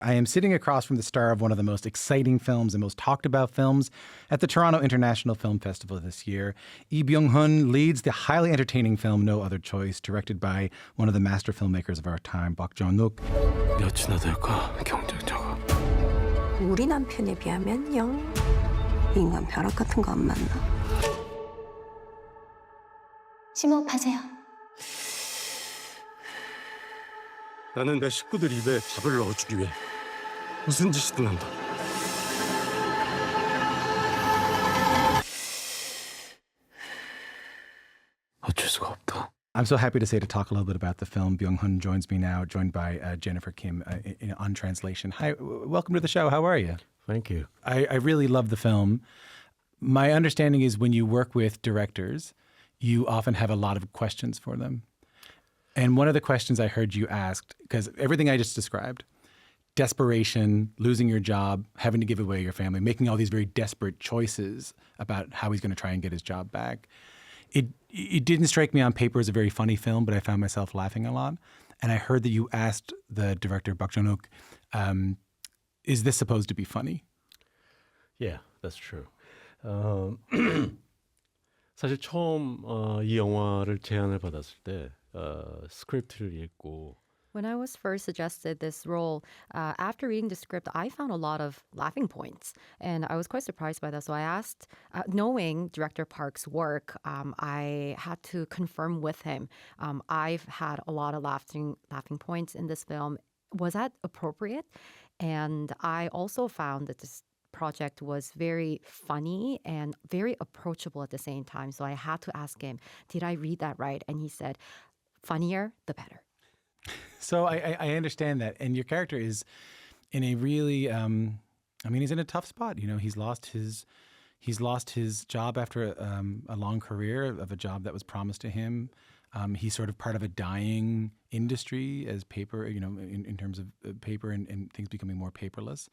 I am sitting across from the star of one of the most exciting films and most talked about films at the Toronto International Film Festival this year. Lee Byung-hun leads the highly entertaining film No Other Choice, directed by one of the master filmmakers of our time, Park Chan-wook. 몇이나 될까, 경쟁자가? 우리 남편에 비하면 영 인간 벼락 같은 거 안 만나. 심호흡하세요. 나는 내 식구들 입에 밥을 넣어주기 위해 무슨 짓이든 한다. 어쩔 수가 없다. I'm so happy to say to talk a little bit about the film. Byung-hun joins me now, joined by Jennifer Kim on translation. Hi, welcome to the show. How are you? Thank you. I really love the film. My understanding is when you work with directors, you often have a lot of questions for them. And one of the questions I heard you asked, because everything I just described, desperation, losing your job, having to give away your family, making all these very desperate choices about how he's going to try and get his job back. It didn't strike me on paper as a very funny film, but I found myself laughing a lot. And I heard that you asked the director, Park Chan-wook, is this supposed to be funny? Yeah, that's true. 사실 처음 이 영화를 제안을 받았을 때 스크립트를 읽고 When I was first suggested this role, after reading the script, I found a lot of laughing points. And I was quite surprised by that. So I asked, knowing director Park's work, I had to confirm with him. I've had a lot of laughing points in this film. Was that appropriate? And I also found that this project was very funny and very approachable at the same time. So I had to ask him, did I read that right? And he said, funnier, the better. So I understand that. And your character is in a really, he's in a tough spot. You know, he's lost his job after a long career of a job that was promised to him. He's sort of part of a dying industry as paper, in terms of paper and things becoming more paperless.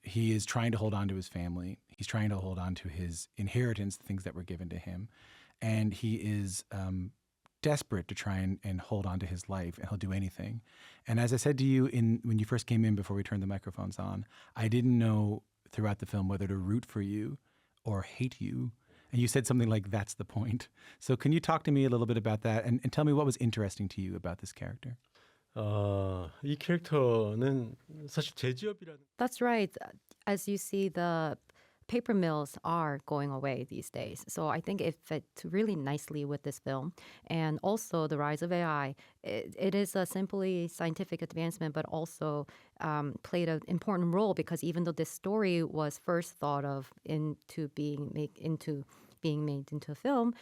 He is trying to hold on to his family. He's trying to hold on to his inheritance, the things that were given to him. And he is desperate to try and hold on to his life, and he'll do anything. And as I said to you when you first came in before we turned the microphones on, I didn't know throughout the film whether to root for you or hate you. And you said something like, that's the point. So can you talk to me a little bit about that and tell me what was interesting to you about this character? 이 캐릭터는 사실 제지업이라는 That's right. As you see, the paper mills are going away these days. So I think it fit really nicely with this film. And also the rise of AI. It is a simply scientific advancement, but also played an important role because even though this story was first thought of into being made into a film,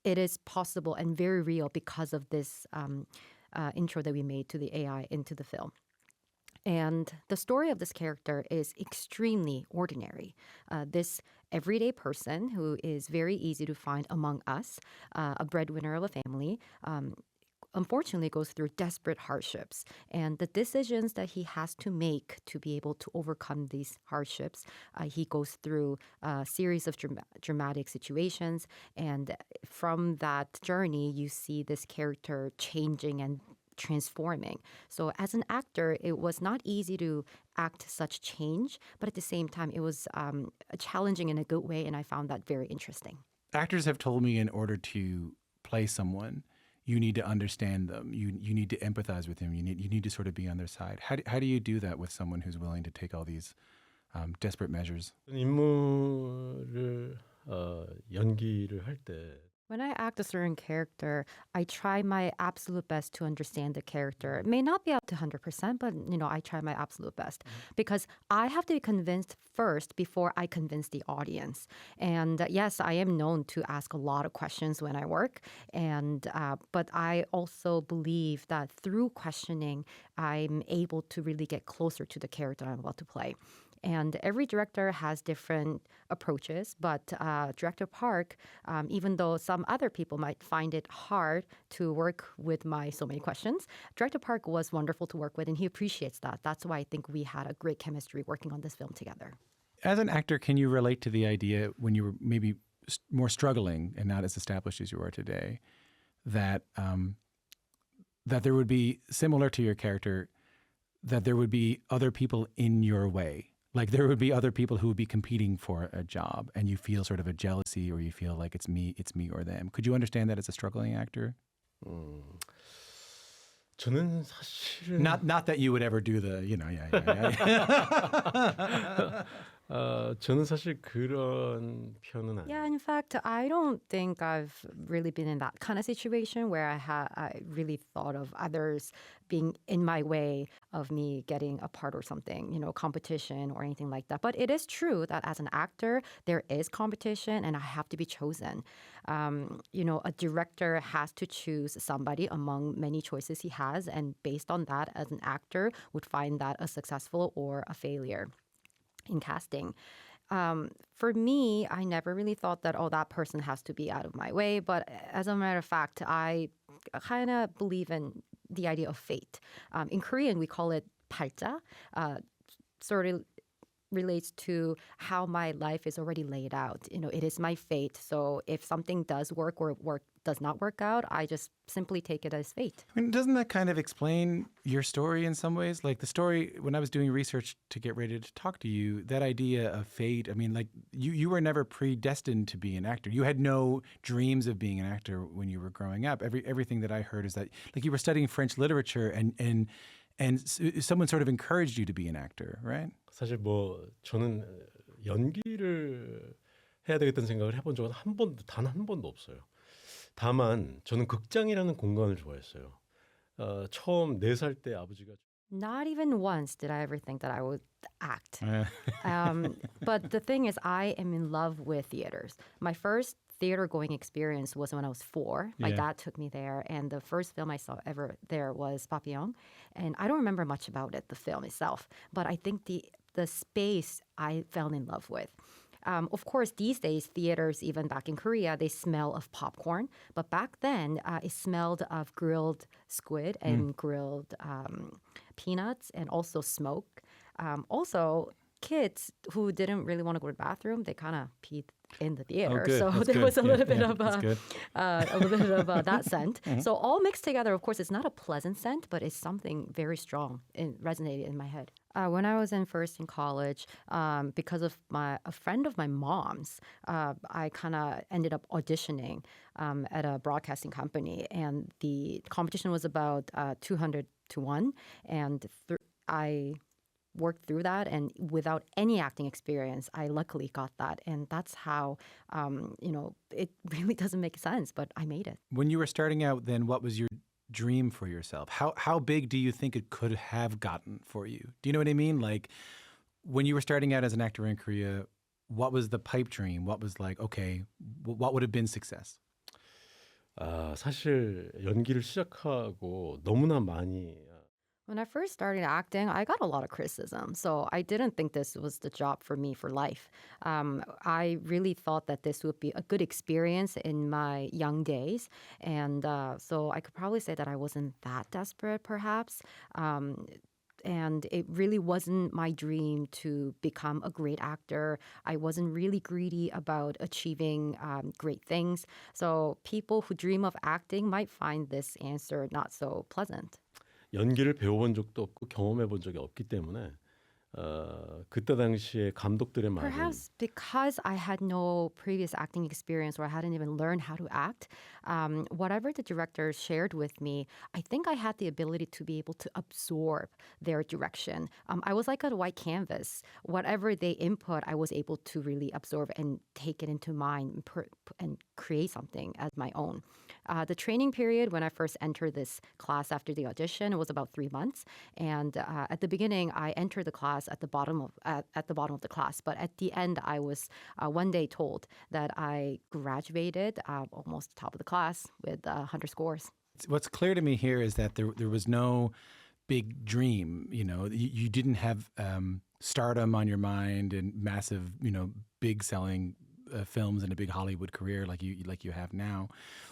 it is possible and very real because of this intro that we made to the AI into the film. And the story of this character is extremely ordinary. This everyday person who is very easy to find among us, a breadwinner of a family, unfortunately goes through desperate hardships. And the decisions that he has to make to be able to overcome these hardships, he goes through a series of dramatic situations. And from that journey, you see this character changing and transforming. So as an actor, it was not easy to act such change, but at the same time, it was challenging in a good way, and I found that very interesting. Actors have told me in order to play someone, you need to understand them. You need to empathize with them. You need to sort of be on their side. How do you do that with someone who's willing to take all these desperate measures? 인물을 연기를 할 때 When I act a certain character, I try my absolute best to understand the character. It may not be up to 100%, but I try my absolute best because I have to be convinced first before I convince the audience. And yes, I am known to ask a lot of questions when I work, and but I also believe that through questioning, I'm able to really get closer to the character I'm about to play. And every director has different approaches, but Director Park, even though some other people might find it hard to work with my so many questions, Director Park was wonderful to work with, and he appreciates that. That's why I think we had a great chemistry working on this film together. As an actor, can you relate to the idea when you were maybe more struggling and not as established as you are today, that that there would be, similar to your character, that there would be other people in your way. Like there would be other people who would be competing for a job and you feel sort of a jealousy or you feel like it's me or them. Could you understand that as a struggling actor? 저는 사실은 Not that you would ever do the, 저는 사실 그런 편은 아니에요. Yeah, in fact, I don't think I've really been in that kind of situation where I really thought of others being in my way of me getting a part or something, competition or anything like that. But it is true that as an actor, there is competition and I have to be chosen. A director has to choose somebody among many choices he has, and based on that, as an actor, would find that a successful or a failure in casting. For me, I never really thought that, that person has to be out of my way. But as a matter of fact, I kind of believe in the idea of fate. In Korean, we call it 팔자. Sort of relates to how my life is already laid out. It is my fate. So if something does work or does not work out, I just simply take it as fate. I mean, doesn't that kind of explain your story in some ways? Like the story, when I was doing research to get ready to talk to you, that idea of fate, I mean, like you were never predestined to be an actor. You had no dreams of being an actor when you were growing up. Everything that I heard is that like you were studying French literature and someone sort of encouraged you to be an actor, right? 사실 저는 연기를 해야 되겠다는 생각을 해본 적은 단 한 번도 없어요. 다만 저는 극장이라는 공간을 좋아했어요. 처음 4살 때 아버지가 Not even once did I ever think that I would act. But the thing is, I am in love with theaters. My first theater going experience was when I was 4. My dad took me there, and the first film I saw ever there was Papillon. And I don't remember much about it, the film itself, but I think the space I fell in love with. Of course, these days, theaters, even back in Korea, they smell of popcorn. But back then, it smelled of grilled squid and grilled peanuts and also smoke. Also, kids who didn't really want to go to the bathroom, they kind of peed in the theater. Good. So That's there good. was a little bit of That's a little bit of that scent. So all mixed together, of course, it's not a pleasant scent, but it's something very strong. It resonated in my head. When I was in college, because of a friend of my mom's, I kind of ended up auditioning at a broadcasting company, and the competition was about 200 to 1, and I worked through that, and without any acting experience, I luckily got that. And that's how, it really doesn't make sense, but I made it. When you were starting out, then what was your dream for yourself? How big do you think it could have gotten for you? Do you know what I mean? Like when you were starting out as an actor in Korea, what was the pipe dream? What was like, okay, what would have been success? 사실 연기를 시작하고 너무나 많이 When I first started acting, I got a lot of criticism. So I didn't think this was the job for me for life. I really thought that this would be a good experience in my young days. And so I could probably say that I wasn't that desperate, perhaps. And it really wasn't my dream to become a great actor. I wasn't really greedy about achieving great things. So people who dream of acting might find this answer not so pleasant. 연기를 배워본 적도 없고 경험해본 적이 없기 때문에 그때 당시에 감독들의 말은 Perhaps because I had no previous acting experience or I hadn't even learned how to act, whatever the directors shared with me, I think I had the ability to be able to absorb their direction. I was like a white canvas. Whatever they input, I was able to really absorb and take it into mind and create something as my own. The training period when I first entered this class after the audition, it was about 3 months. And at the beginning, I entered the class at the bottom of the class. But at the end, I was one day told that I graduated almost top of the class with 100 scores. What's clear to me here is that there was no big dream. You didn't have stardom on your mind and massive, big selling films and a big Hollywood career like you have now.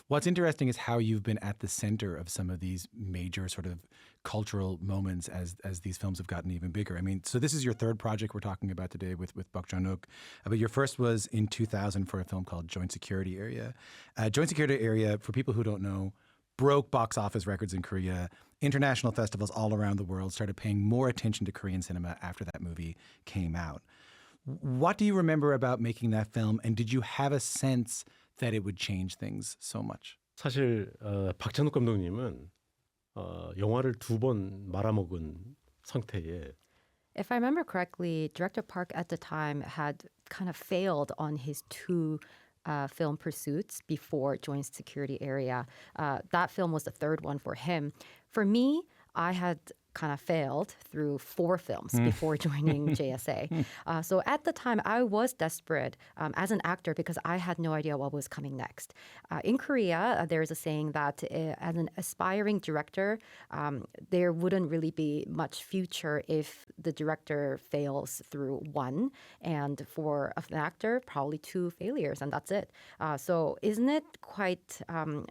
What's interesting is how you've been at the center of some of these major sort of cultural moments as these films have gotten even bigger. I mean, so this is your third project we're talking about today with Park Chan-wook, but your first was in 2000 for a film called Joint Security Area. Joint Security Area, for people who don't know, broke box office records in Korea. International festivals all around the world started paying more attention to Korean cinema after that movie came out. What do you remember about making that film, and did you have a sense that it would change things so much? 사실 박찬욱 감독님은 영화를 2번 말아먹은 상태에 If I remember correctly, director Park at the time had kind of failed on his two film pursuits before joining security area. That film was the third one for him. For me, I had kind of failed through 4 films before joining JSA. So at the time, I was desperate as an actor because I had no idea what was coming next. In Korea, there's a saying that as an aspiring director, there wouldn't really be much future if the director fails through 1. And for an actor, probably 2 failures, and that's it. So isn't it quite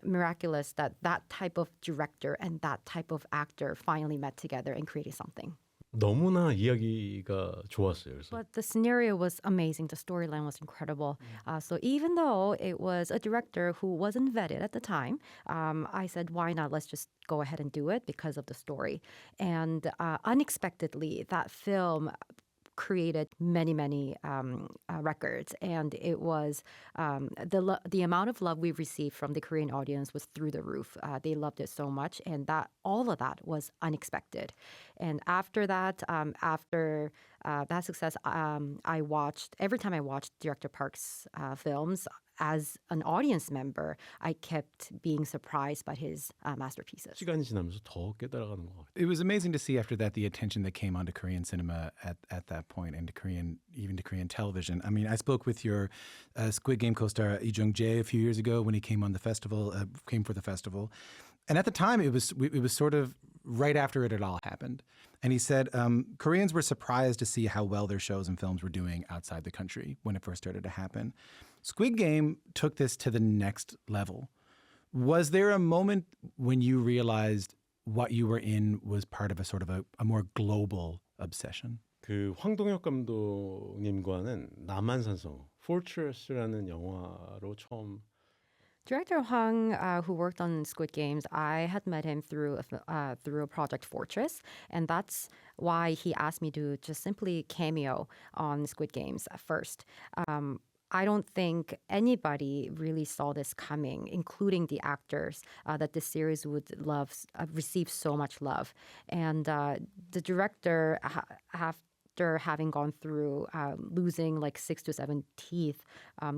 miraculous that that type of director and that type of actor finally met together and created something? 너무나 이야기가 좋았어요. 그래서 But the scenario was amazing. The storyline was incredible. So even though it was a director who wasn't vetted at the time, I said, why not? Let's just go ahead and do it because of the story. And unexpectedly, that film created many records, and it was the amount of love we received from the Korean audience was through the roof. They loved it so much, and that all of that was unexpected. And after that, after that success, I watched every time I watched Director Park's films. As an audience member, I kept being surprised by his masterpieces. 시간이 지나면서 더 깨달아가는 것 같아요. It was amazing to see after that the attention that came onto Korean cinema at that point, and even to Korean television. I mean, I spoke with your Squid Game co-star Lee Jung-jae a few years ago when he came on the festival, came for the festival, and at the time it was sort of right after it had all happened. And he said Koreans were surprised to see how well their shows and films were doing outside the country when it first started to happen. Squid Game took this to the next level. Was there a moment when you realized what you were in was part of a sort of a more global obsession? 그 황동혁 감독님과는 남한산성 Fortress라는 영화로 처음 Director Hung, who worked on Squid Games, I had met him through a project Fortress, and that's why he asked me to just simply cameo on Squid Games at first. I don't think anybody really saw this coming, including the actors, that this series would receive so much love. And the director, after having gone through losing like 6 to 7 teeth,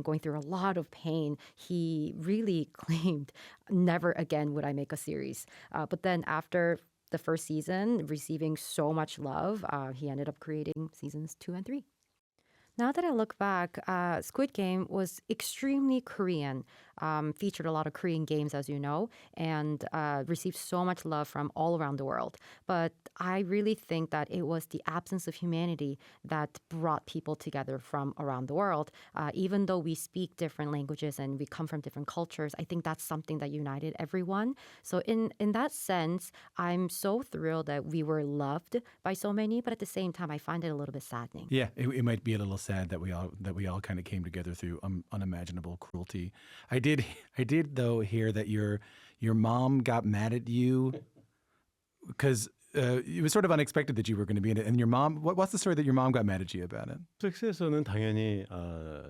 going through a lot of pain, he really claimed, never again would I make a series. But then after the first season, receiving so much love, he ended up creating seasons 2 and 3. Now that I look back, Squid Game was extremely Korean, featured a lot of Korean games, as you know, and received so much love from all around the world. But I really think that it was the absence of humanity that brought people together from around the world. Even though we speak different languages and we come from different cultures, I think that's something that united everyone. So in that sense, I'm so thrilled that we were loved by so many, but at the same time, I find it a little bit saddening. Yeah, it might be a little sad that we all kind of came together through unimaginable cruelty. I did though hear that your mom got mad at you because it was sort of unexpected that you were going to be in it. And your mom, what's the story that your mom got mad at you about it? 넷플릭스에서는 당연히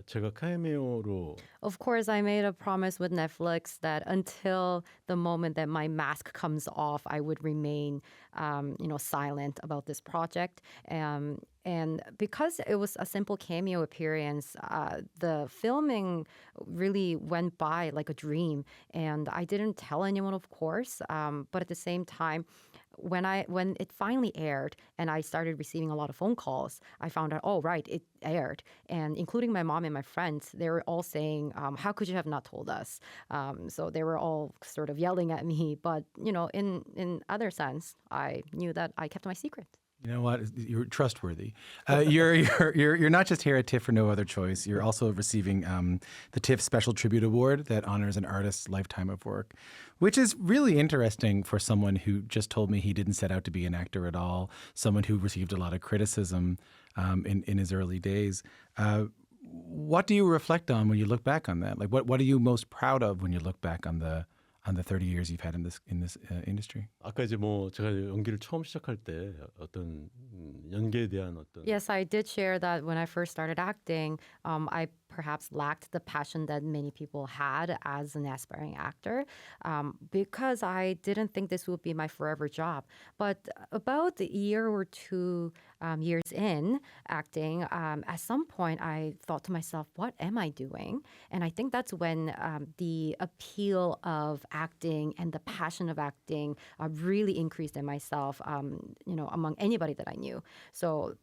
제가 카메오로 Of course, I made a promise with Netflix that until the moment that my mask comes off, I would remain, silent about this project. And because it was a simple cameo appearance, the filming really went by like a dream. And I didn't tell anyone, of course. But at the same time, when it finally aired and I started receiving a lot of phone calls, I found out, oh, right, it aired. And including my mom and my friends, they were all saying, how could you have not told us? So they were all sort of yelling at me. But, in other sense, I knew that I kept my secret. You know what? You're trustworthy. You're not just here at TIFF for no other choice. You're also receiving the TIFF Special Tribute Award that honors an artist's lifetime of work, which is really interesting for someone who just told me he didn't set out to be an actor at all, someone who received a lot of criticism in his early days. What do you reflect on when you look back on that? Like, what are you most proud of when you look back on on the 30 years you've had in this industry? 아까 이제 뭐 제가 연기를 처음 시작할 때 어떤 연기에 대한 어떤 Yes, I did share that when I first started acting, I perhaps lacked the passion that many people had as an aspiring actor because I didn't think this would be my forever job. But about a year or two years in acting, at some point I thought to myself, what am I doing? And I think that's when the appeal of acting and the passion of acting really increased in myself, among anybody that I knew. So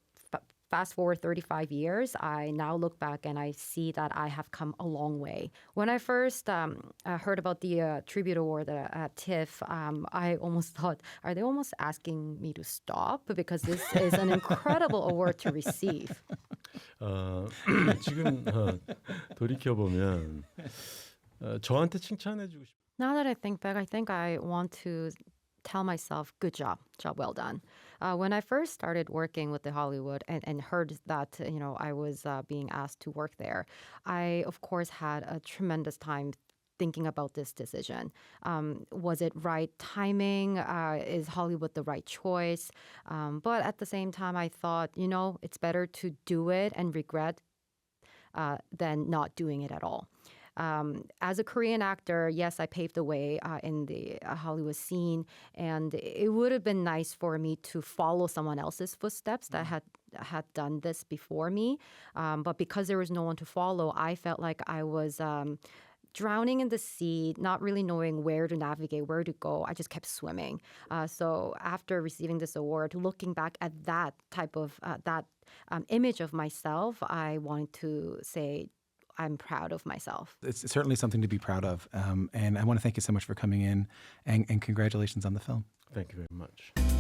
fast forward 35 years, I now look back and I see that I have come a long way. When I first heard about the tribute award at TIFF, I almost thought, are they almost asking me to stop? Because this is an incredible award to receive. 지금 돌이켜 보면 저한테 칭찬해주고 싶. Now that I think back, I think I want to tell myself, good job well done. When I first started working with the Hollywood and heard that, I was being asked to work there, I, of course, had a tremendous time thinking about this decision. Was it right timing? Is Hollywood the right choice? But at the same time, I thought, it's better to do it and regret than not doing it at all. As a Korean actor, yes, I paved the way in the Hollywood scene, and it would have been nice for me to follow someone else's footsteps that had done this before me. But because there was no one to follow, I felt like I was drowning in the sea, not really knowing where to navigate, where to go. I just kept swimming. So after receiving this award, looking back at that type of image of myself, I wanted to say, I'm proud of myself. It's certainly something to be proud of. And I want to thank you so much for coming in and congratulations on the film. Thank you very much.